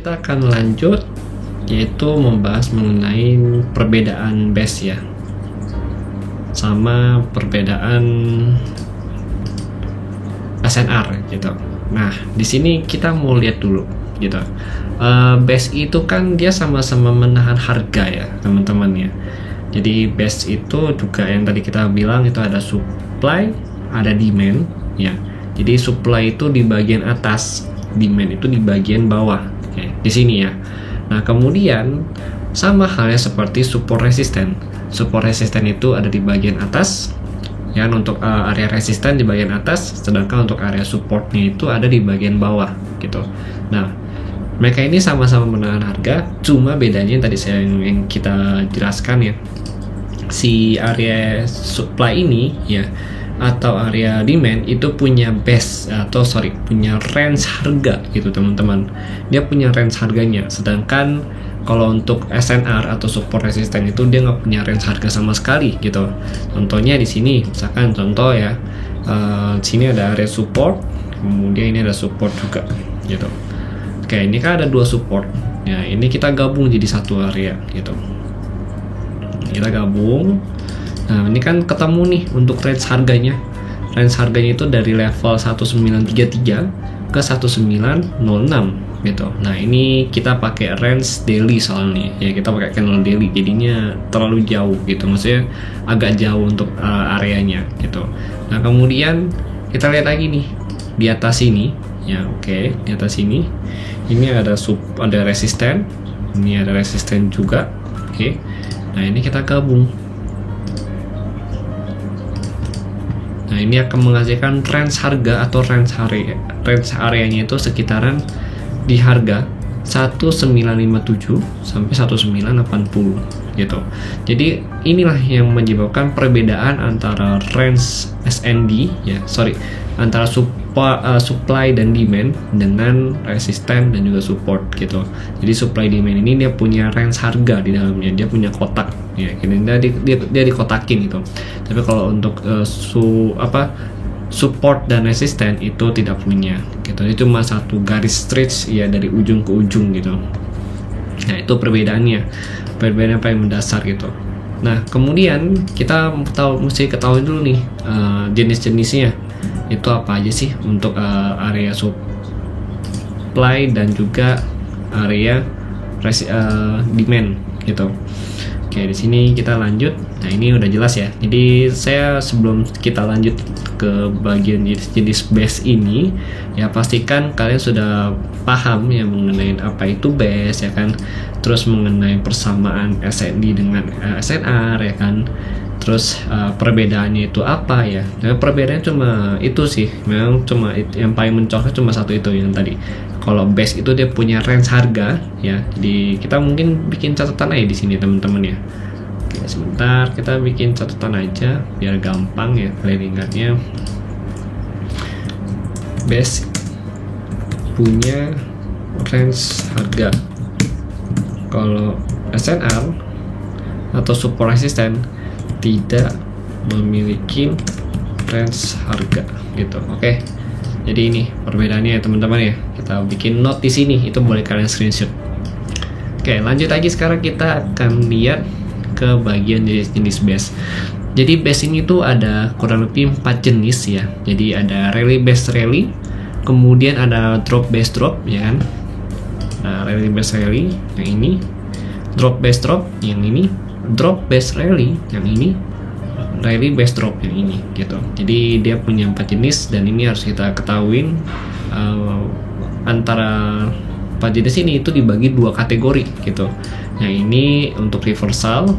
kita akan lanjut, yaitu membahas mengenai perbedaan base ya, sama perbedaan SNR gitu. Nah, di sini kita mau lihat dulu gitu. Base itu kan dia sama-sama menahan harga ya, teman-teman ya. Jadi base itu juga yang tadi kita bilang itu ada supply, ada demand ya. Jadi supply itu di bagian atas, demand itu di bagian bawah. Oke, di sini ya. Nah, kemudian sama halnya seperti support resisten. Support resisten itu ada di bagian atas. Ya, untuk area resisten di bagian atas, sedangkan untuk area supportnya itu ada di bagian bawah gitu. Nah, mereka ini sama-sama menahan harga, cuma bedanya tadi yang kita jelaskan ya. Si area supply ini ya, atau area demand itu punya punya range harga gitu teman-teman. Dia punya range harganya, sedangkan kalau untuk SNR atau support resisten itu dia nggak punya range harga sama sekali gitu. Contohnya di sini, misalkan contoh ya, sini ada area support, kemudian ini ada support juga gitu. Oke, ini kan ada dua support. Ya, ini kita gabung jadi satu area gitu. Kita gabung. Nah, ini kan ketemu nih untuk range harganya. Range harganya itu dari level 1933 ke 1906 gitu. Nah, ini kita pakai range daily soalnya. Ya, kita pakai candle daily, jadinya terlalu jauh gitu. Maksudnya agak jauh untuk areanya gitu. Nah, kemudian kita lihat lagi nih di atas ini. Ya, oke, di atas ini. Ini ada resisten. Ini ada resisten juga. Oke. Nah, ini kita gabung. Nah, ini akan menghasilkan range harga atau range areanya itu sekitaran di harga 1957 sampai 1980 gitu. Jadi inilah yang menyebabkan perbedaan antara range antara supply dan demand dengan resisten dan juga support gitu. Jadi supply demand ini dia punya range harga di dalamnya, dia punya kotak ya, dia dikotakin gitu. Tapi kalau untuk support dan resisten itu tidak punya gitu. Itu cuma satu garis stretch ya dari ujung ke ujung gitu. Nah, itu perbedaannya yang paling mendasar gitu. Nah, kemudian kita mesti ketahui dulu nih jenis-jenisnya itu apa aja sih untuk area supply dan juga area demand gitu. Oke, di sini kita lanjut. Nah, ini udah jelas ya. Jadi saya sebelum kita lanjut ke bagian jenis base ini, ya pastikan kalian sudah paham ya mengenai apa itu base ya kan. Terus mengenai persamaan SND dengan SNR ya kan. Terus perbedaannya itu apa ya? Nah, perbedaannya cuma itu sih. Memang cuma yang paling mencolok cuma satu itu yang tadi. Kalau base itu dia punya range harga ya. Jadi kita mungkin bikin catatan aja di sini teman-teman ya. Oke, sebentar kita bikin catatan aja biar gampang ya kalian ingatnya. Base punya range harga. Kalau SNR atau support resisten tidak memiliki range harga gitu. Oke. Jadi ini perbedaannya ya teman-teman ya. Kita bikin note di sini, itu boleh kalian screenshot. Oke, lanjut lagi sekarang kita akan lihat ke bagian jenis base. Jadi base ini tuh ada kurang lebih 4 jenis ya. Jadi ada rally base rally, kemudian ada drop base drop ya kan. Nah, rally base rally yang ini, drop base drop yang ini, drop base rally yang ini, rally base drop yang ini gitu. Jadi dia punya 4 jenis dan ini harus kita ketahuin antara 4 jenis ini itu dibagi 2 kategori gitu. Yang ini untuk reversal,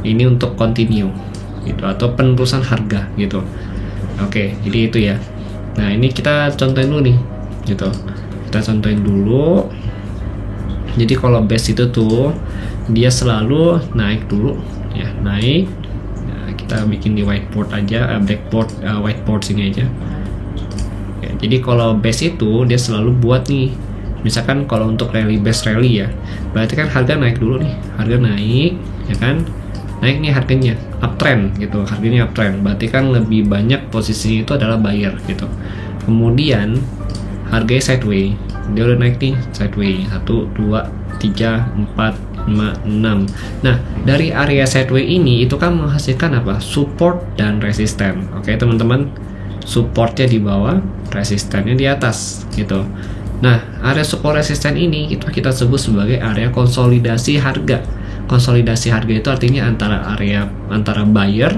ini untuk continue gitu atau penerusan harga gitu. Oke, jadi itu ya. Nah, ini kita contohin dulu nih gitu. Kita contohin dulu. Jadi kalau base itu tuh dia selalu naik dulu ya, naik. Kita bikin di whiteboard aja, whiteboard sini aja ya. Jadi kalau base itu dia selalu buat nih, misalkan kalau untuk rally base rally ya, berarti kan harga naik dulu nih, harga naik ya kan, naik nih harganya uptrend gitu, harganya uptrend, berarti kan lebih banyak posisinya itu adalah buyer gitu. Kemudian harganya sideways dia udah naik nih sideway 1 2 3 4 5 6. Nah, dari area sideway ini itu kan menghasilkan apa? Support dan resisten. Oke, teman-teman. Supportnya di bawah, resistannya di atas gitu. Nah, area support resisten ini itu kita sebut sebagai area konsolidasi harga. Konsolidasi harga itu artinya antara buyer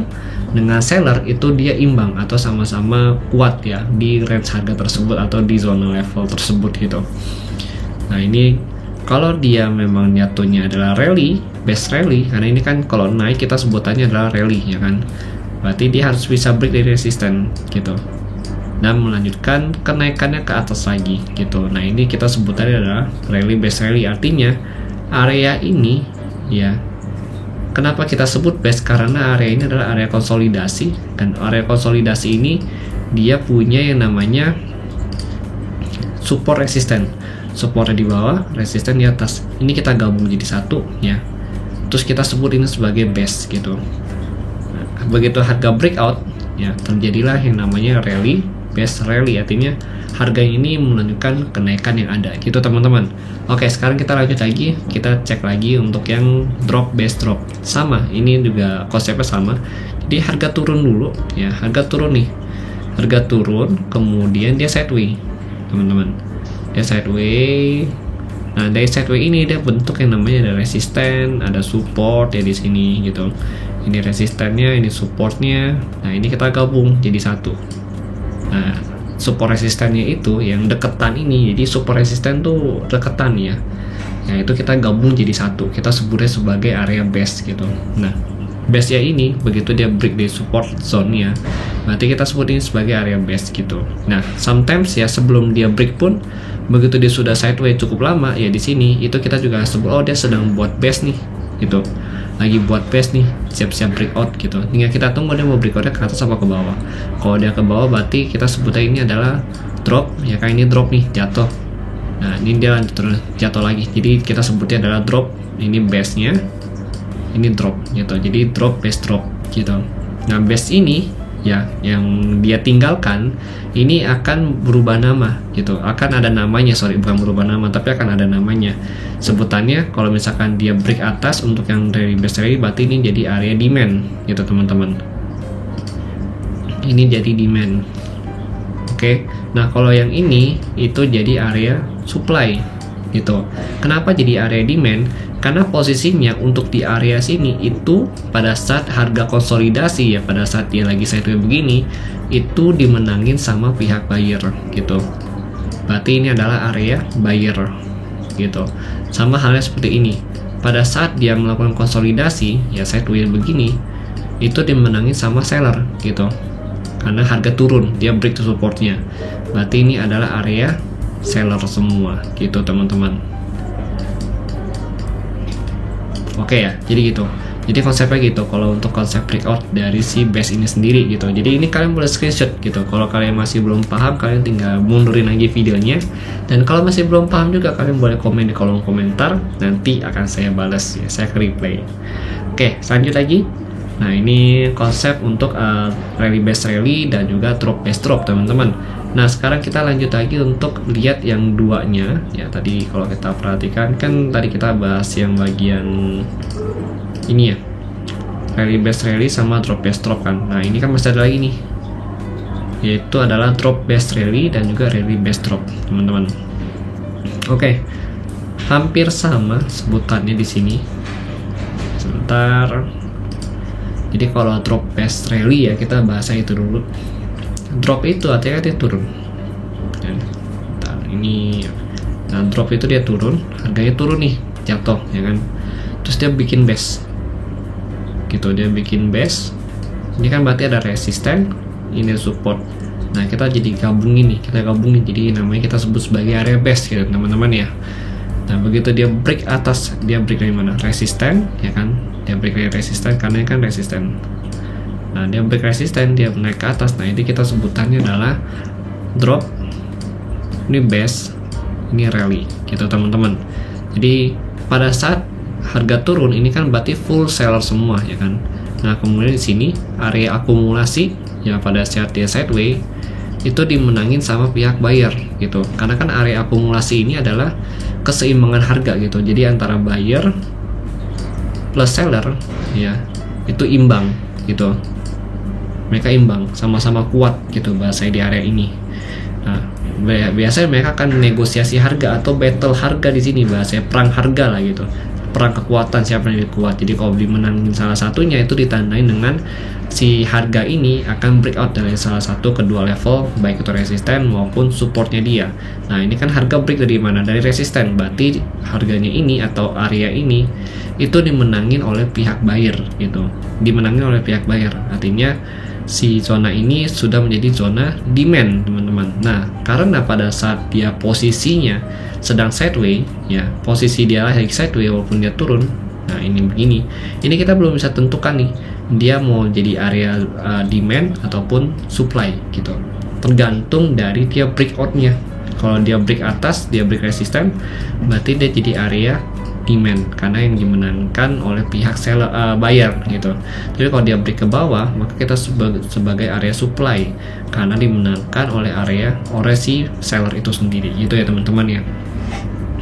dengan seller itu dia imbang atau sama-sama kuat ya di range harga tersebut atau di zona level tersebut gitu. Nah, ini kalau dia memang nyatunya adalah rally, best rally, karena ini kan kalau naik kita sebutannya adalah rally ya kan. Berarti dia harus bisa break dari resisten gitu dan melanjutkan kenaikannya ke atas lagi gitu. Nah, ini kita sebutannya adalah rally best rally, artinya area ini ya, kenapa kita sebut best, karena area ini adalah area konsolidasi, dan area konsolidasi ini dia punya yang namanya support resisten. Supportnya di bawah, resisten di atas. Ini kita gabung jadi satu ya, terus kita sebut ini sebagai best gitu. Begitu harga breakout ya, terjadilah yang namanya rally best rally, artinya harga ini menunjukkan kenaikan yang ada gitu teman-teman. Oke, sekarang kita lanjut lagi, kita cek lagi untuk yang drop best drop. Sama, ini juga konsepnya sama. Jadi harga turun dulu ya, harga turun nih, harga turun kemudian dia sideway teman-teman, dia sideway. Nah, dari sideway ini dia bentuk yang namanya ada resisten, ada support ya di sini gitu. Ini resistennya, ini supportnya. Nah, ini kita gabung jadi satu. Nah, support resistennya itu yang deketan ini, jadi support resisten tuh deketan ya. Nah, itu kita gabung jadi satu. Kita sebutnya sebagai area base gitu. Nah, base ya ini begitu dia break di support zone-nya, berarti kita sebut ini sebagai area base gitu. Nah, sometimes ya sebelum dia break pun, begitu dia sudah sideway cukup lama ya di sini, itu kita juga sebut oh dia sedang buat base nih gitu. Lagi buat base nih, siap-siap breakout gitu. Tinggal kita tunggu dia mau breakoutnya ke atas apa ke bawah. Kalau dia ke bawah berarti kita sebutnya ini adalah drop ya, kayak ini drop nih, jatuh. Nah, ini dia lanjut terus jatuh lagi. Jadi kita sebutnya adalah drop. Ini base-nya, ini drop gitu. Jadi drop base drop gitu. Nah, base ini ya yang dia tinggalkan ini akan berubah nama gitu, akan ada namanya, bukan berubah nama tapi akan ada namanya sebutannya. Kalau misalkan dia break atas untuk yang dari best rally, berarti ini jadi area demand gitu teman-teman, ini jadi demand. Oke, nah kalau yang ini itu jadi area supply gitu. Kenapa jadi area demand? Karena posisinya untuk di area sini itu pada saat harga konsolidasi ya, pada saat dia lagi sideway begini, itu dimenangin sama pihak buyer gitu. Berarti ini adalah area buyer gitu. Sama halnya seperti ini. Pada saat dia melakukan konsolidasi ya sideway begini, itu dimenangin sama seller gitu. Karena harga turun, dia break to supportnya. Berarti ini adalah area seller semua gitu teman-teman. Oke ya, jadi gitu. Jadi konsepnya gitu. Kalau untuk konsep breakout dari si base ini sendiri gitu. Jadi ini kalian boleh screenshot gitu. Kalau kalian masih belum paham, kalian tinggal mundurin lagi videonya. Dan kalau masih belum paham juga, kalian boleh komen di kolom komentar. Nanti akan saya balas ya, saya reply. Oke, lanjut lagi. Nah, ini konsep untuk rally base rally dan juga drop base drop teman-teman. Nah, sekarang kita lanjut lagi untuk lihat yang duanya ya. Tadi kalau kita perhatikan kan tadi kita bahas yang bagian ini ya, rally base rally sama drop base drop kan. Nah, ini kan masih ada lagi nih, yaitu adalah drop base rally dan juga rally base drop teman-teman. Oke, hampir sama sebutannya di sini. Sebentar. Jadi kalau drop base rally ya kita bahasa itu dulu. Drop itu artinya dia turun. Nah, ini, nah drop itu dia turun, harganya turun nih, jatuh ya kan. Terus dia bikin base, gitu, dia bikin base. Ini kan berarti ada resisten, ini support. Nah, kita jadi gabungin nih, kita gabungin jadi namanya kita sebut sebagai area base gitu teman-teman ya. Nah, begitu dia break atas, dia break dari mana? Resisten ya kan. Dia break dari resisten karena kan resisten. Nah, dia break resisten, dia naik ke atas. Nah, ini kita sebutannya adalah drop. Ini base, ini rally gitu teman-teman. Jadi pada saat harga turun ini kan berarti full seller semua ya kan. Nah, kemudian di sini area akumulasi ya pada saat dia sideway itu dimenangin sama pihak buyer gitu, karena kan area akumulasi ini adalah keseimbangan harga gitu, jadi antara buyer plus seller ya itu imbang gitu, mereka imbang, sama-sama kuat gitu bahasanya di area ini. Nah, biasanya mereka akan negosiasi harga atau battle harga di sini, bahasanya perang harga lah gitu, perang kekuatan siapa yang lebih kuat. Jadi kalau dimenangin salah satunya itu ditandai dengan si harga ini akan breakout dari salah satu kedua level, baik itu resisten maupun supportnya dia. Nah ini kan harga break dari mana? Dari resisten, berarti harganya ini atau area ini itu dimenangin oleh pihak buyer gitu, dimenangin oleh pihak buyer, artinya si zona ini sudah menjadi zona demand teman-teman. Nah karena pada saat dia posisinya sedang sideways ya, posisi dia lagi sideways walaupun dia turun, nah ini begini, ini kita belum bisa tentukan nih dia mau jadi area demand ataupun supply gitu, tergantung dari dia breakoutnya. Kalau dia break atas, dia break resisten, berarti dia jadi area demand karena yang dimenangkan oleh pihak seller, buyer gitu. Jadi kalau dia break ke bawah, maka kita sebagai area supply karena dimenangkan oleh si seller itu sendiri gitu ya teman-teman ya.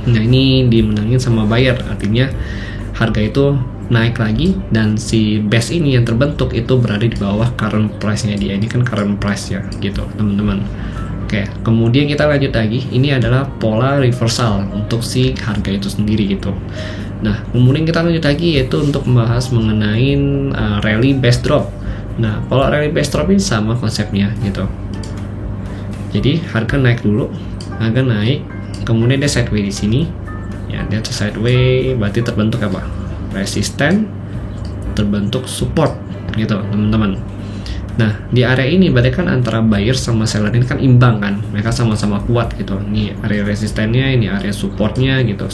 Nah ini dimenangin sama buyer, artinya harga itu naik lagi dan si base ini yang terbentuk itu berada di bawah current price-nya dia. Ini kan current price ya gitu teman-teman. Oke, kemudian kita lanjut lagi. Ini adalah pola reversal untuk si harga itu sendiri gitu. Nah, kemudian kita lanjut lagi yaitu untuk membahas mengenai rally base drop. Nah, pola rally base drop ini sama konsepnya gitu. Jadi harga naik dulu, harga naik, kemudian dia sideways di sini. Ya, dia sideways berarti terbentuk apa? Resisten, terbentuk support gitu teman-teman. Nah di area ini berarti kan antara buyer sama seller ini kan imbang kan, mereka sama-sama kuat gitu. Ini area resistennya, ini area supportnya gitu,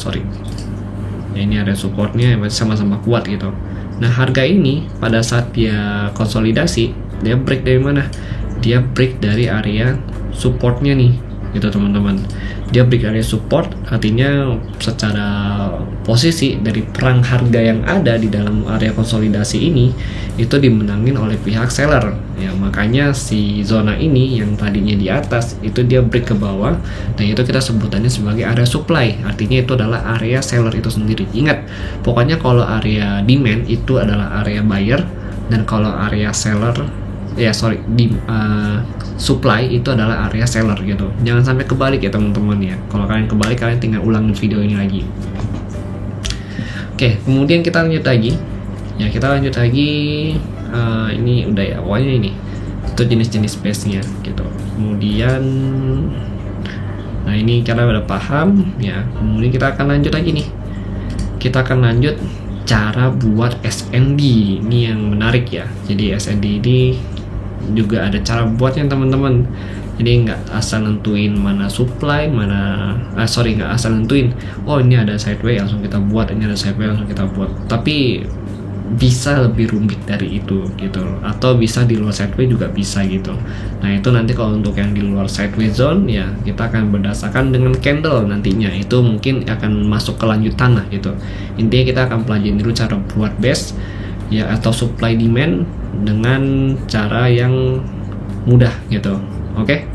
ya, ini area supportnya berarti sama-sama kuat gitu. Nah harga ini pada saat dia konsolidasi, dia break dari mana? Dia break dari area supportnya nih gitu teman-teman. Dia break area support, artinya secara posisi dari perang harga yang ada di dalam area konsolidasi ini itu dimenangin oleh pihak seller ya, makanya si zona ini yang tadinya di atas itu dia break ke bawah, dan itu kita sebutannya sebagai area supply, artinya itu adalah area seller itu sendiri. Ingat, pokoknya kalau area demand itu adalah area buyer, dan kalau area seller supply itu adalah area seller gitu. Jangan sampai kebalik ya teman-teman ya. Kalau kalian kebalik, kalian tinggal ulang video ini lagi. Oke, kemudian kita lanjut lagi. Ya, kita lanjut lagi. Ini udah ya, pokoknya ini itu jenis-jenis base-nya gitu. Kemudian nah ini karena udah paham ya. Kemudian kita akan lanjut lagi nih. Kita akan lanjut cara buat SND. Ini yang menarik ya. Jadi SND ini juga ada cara buatnya teman-teman. Jadi nggak asal nentuin mana supply, nggak asal nentuin oh ini ada sideways langsung kita buat, ini ada sideways langsung kita buat, tapi bisa lebih rumit dari itu gitu, atau bisa di luar sideways juga bisa gitu. Nah itu nanti kalau untuk yang di luar sideways zone ya kita akan berdasarkan dengan candle nantinya, itu mungkin akan masuk ke lanjutan lah gitu. Intinya kita akan pelajari dulu cara buat base ya atau supply demand dengan cara yang mudah gitu. Oke.